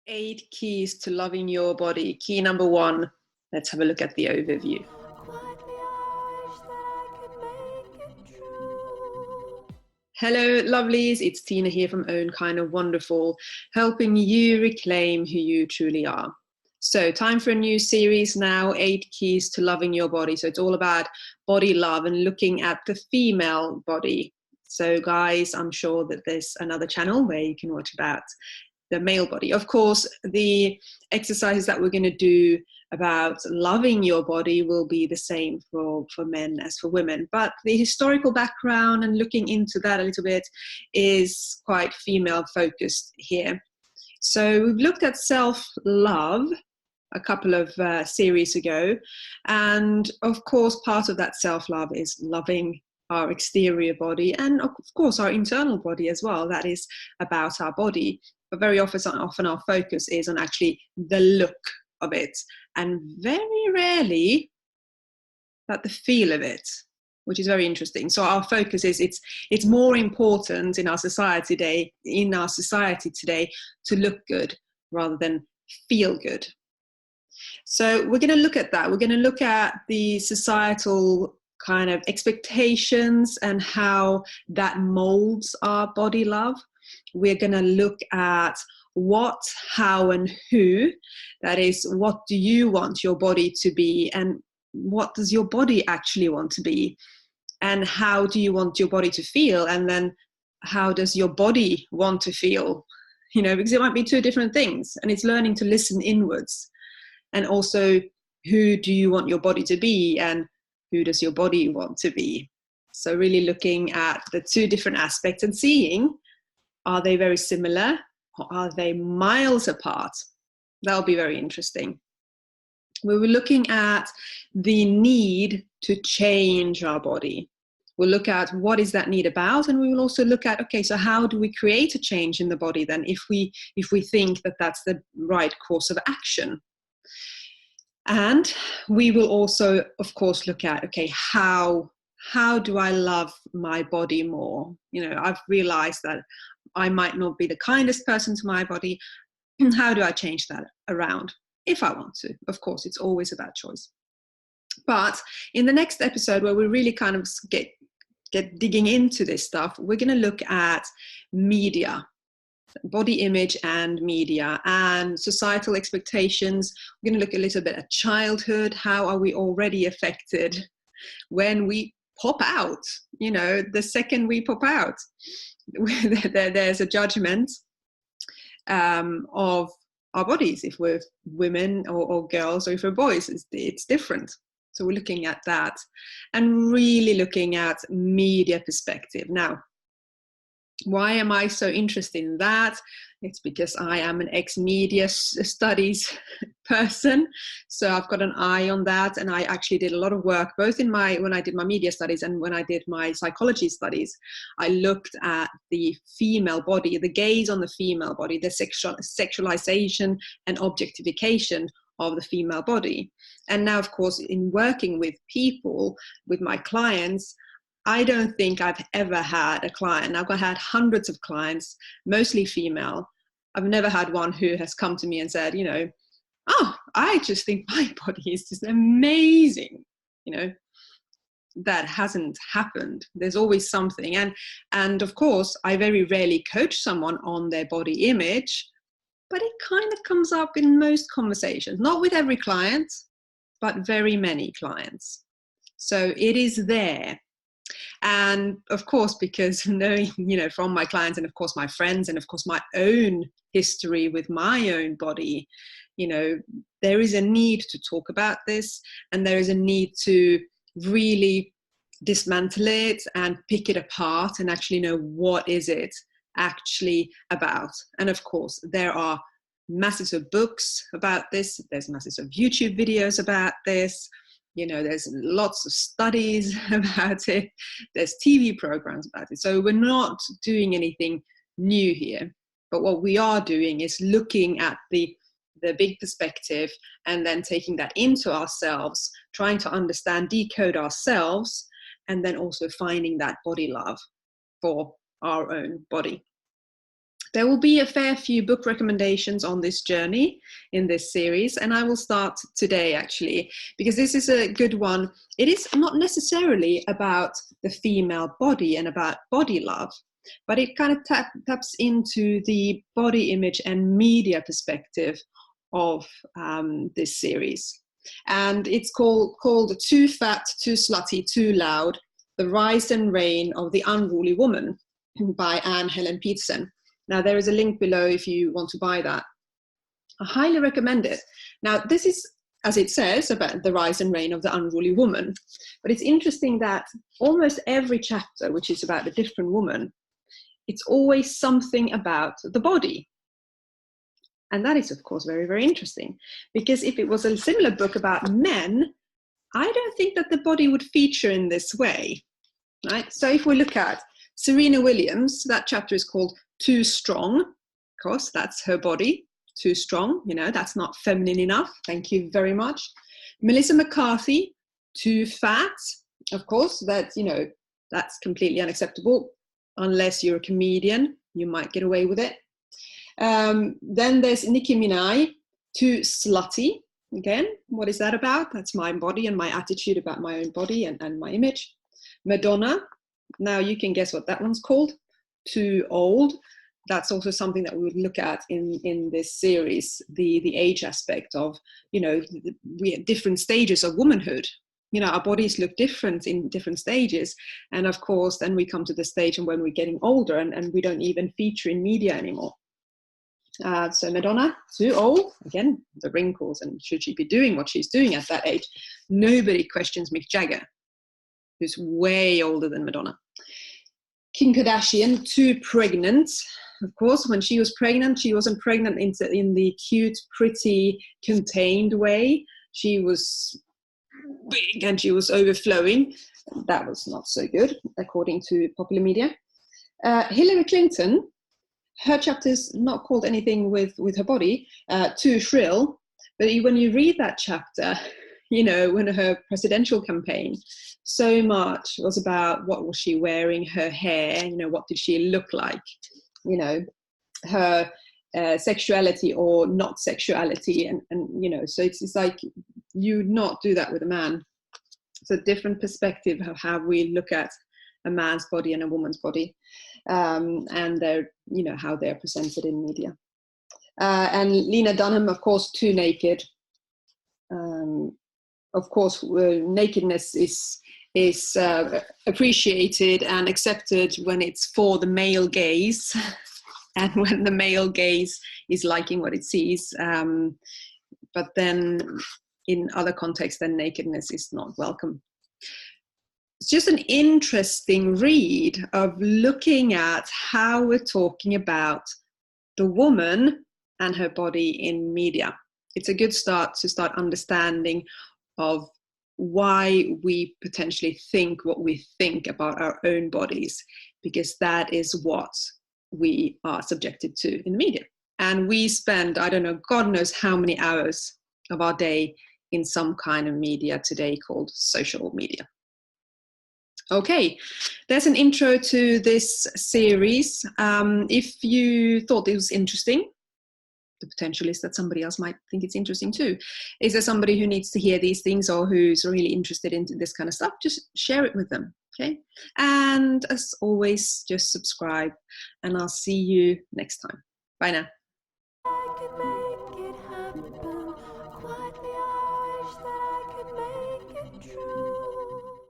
8 keys to loving your body. Key number 1. Let's have a look at the overview. Hello, lovelies. It's Tiina here from Own Kind of Wonderful, helping you reclaim who you truly are. So, time for a new series now, 8 keys to loving your body. So, it's all about body love and looking at the female body. So, guys, I'm sure that there's another channel where you can watch about the male body. Of course, the exercises that we're going to do about loving your body will be the same for men as for women. But the historical background and looking into that a little bit is quite female focused here. So we've looked at self-love a couple of series ago. And of course, part of that self-love is loving our exterior body and of course our internal body as well. That is about our body. But very often our focus is on actually the look of it, and very rarely at the feel of it, which is very interesting. So our focus is it's more important in our society today to look good rather than feel good. So we're going to look at that. We're going to look at the societal kind of expectations and how that molds our body love. We're going to look at what, how, and who. That is, what do you want your body to be, and what does your body actually want to be, and how do you want your body to feel, and then how does your body want to feel? You know, because it might be two different things, and it's learning to listen inwards. And also, who do you want your body to be, and who does your body want to be? So really looking at the two different aspects and seeing, are they very similar or are they miles apart? That'll be very interesting. We were looking at the need to change our body. We'll look at what is that need about, and we will also look at, okay, so how do we create a change in the body then if we think that that's the right course of action? And we will also, of course, look at, okay, how do I love my body more? You know, I've realized that I might not be the kindest person to my body. How do I change that around if I want to? Of course, it's always about choice. But in the next episode, where we really kind of get digging into this stuff, we're going to look at media, body image and media, and societal expectations. We're going to look a little bit at childhood. How are we already affected when we pop out? You know, the second we pop out, there's a judgment of our bodies. If we're women or girls, or if we're boys, it's different. So we're looking at that and really looking at media perspective. Now, why am I so interested in that? It's because I am an ex-media studies person. So I've got an eye on that. And I actually did a lot of work, both when I did my media studies and when I did my psychology studies. I looked at the female body, the gaze on the female body, the sexualization and objectification of the female body. And now, of course, in working with people, with my clients, I don't think I've ever had a client. I've had hundreds of clients, mostly female. I've never had one who has come to me and said, you know, oh, I just think my body is just amazing. You know, that hasn't happened. There's always something. And of course, I very rarely coach someone on their body image, but it kind of comes up in most conversations, not with every client, but very many clients. So it is there. And of course, because knowing, you know, from my clients and of course my friends and of course my own history with my own body, you know, there is a need to talk about this, and there is a need to really dismantle it and pick it apart and actually know what is it actually about. And of course, there are masses of books about this. There's masses of YouTube videos about this. You know, there's lots of studies about it. There's TV programs about it. So we're not doing anything new here. But what we are doing is looking at the big perspective and then taking that into ourselves, trying to understand, decode ourselves, and then also finding that body love for our own body. There will be a fair few book recommendations on this journey in this series, and I will start today actually, because this is a good one. It is not necessarily about the female body and about body love, but it kind of taps into the body image and media perspective of this series. And it's called Too Fat, Too Slutty, Too Loud, The Rise and Reign of the Unruly Woman by Anne Helen Petersen. Now, there is a link below if you want to buy that. I highly recommend it. Now, this is, as it says, about the rise and reign of the unruly woman. But it's interesting that almost every chapter, which is about a different woman, it's always something about the body. And that is, of course, very, very interesting. Because if it was a similar book about men, I don't think that the body would feature in this way. Right? So if we look at Serena Williams, that chapter is called Too Strong. Of course, that's her body. Too strong, that's not feminine enough. Thank you very much. Melissa McCarthy, Too Fat. Of course, that's completely unacceptable. Unless you're a comedian, you might get away with it. Then there's Nicki Minaj, Too Slutty. Again, what is that about? That's my body and my attitude about my own body and my image. Madonna. Now you can guess what that one's called. Too Old. That's also something that we would look at in this series, the age aspect of, we have different stages of womanhood. Our bodies look different in different stages. And of course, then we come to the stage and when we're getting older and we don't even feature in media anymore. So Madonna, Too Old, again, the wrinkles, and should she be doing what she's doing at that age? Nobody questions Mick Jagger, who's way older than Madonna. Kim Kardashian, Too Pregnant. Of course, when she was pregnant, she wasn't pregnant in the cute, pretty, contained way. She was big and she was overflowing. That was not so good, according to popular media. Hillary Clinton, her chapter is not called anything with her body, Too Shrill. But when you read that chapter, when her presidential campaign, so much was about what was she wearing, her hair, what did she look like, her sexuality or not sexuality. And so it's like you would not do that with a man. It's a different perspective of how we look at a man's body and a woman's body, and their, how they're presented in media. And Lena Dunham, of course, Too Naked. Of course, nakedness is appreciated and accepted when it's for the male gaze and when the male gaze is liking what it sees. But then in other contexts, then nakedness is not welcome. It's just an interesting read of looking at how we're talking about the woman and her body in media. It's a good start to start understanding of why we potentially think what we think about our own bodies, because that is what we are subjected to in the media. And we spend, I don't know, God knows how many hours of our day in some kind of media today called social media. Okay, that's an intro to this series. If you thought it was interesting, the potential is that somebody else might think it's interesting too. Is there somebody who needs to hear these things or who's really interested in this kind of stuff? Just share it with them, okay? And as always, just subscribe, and I'll see you next time. Bye now.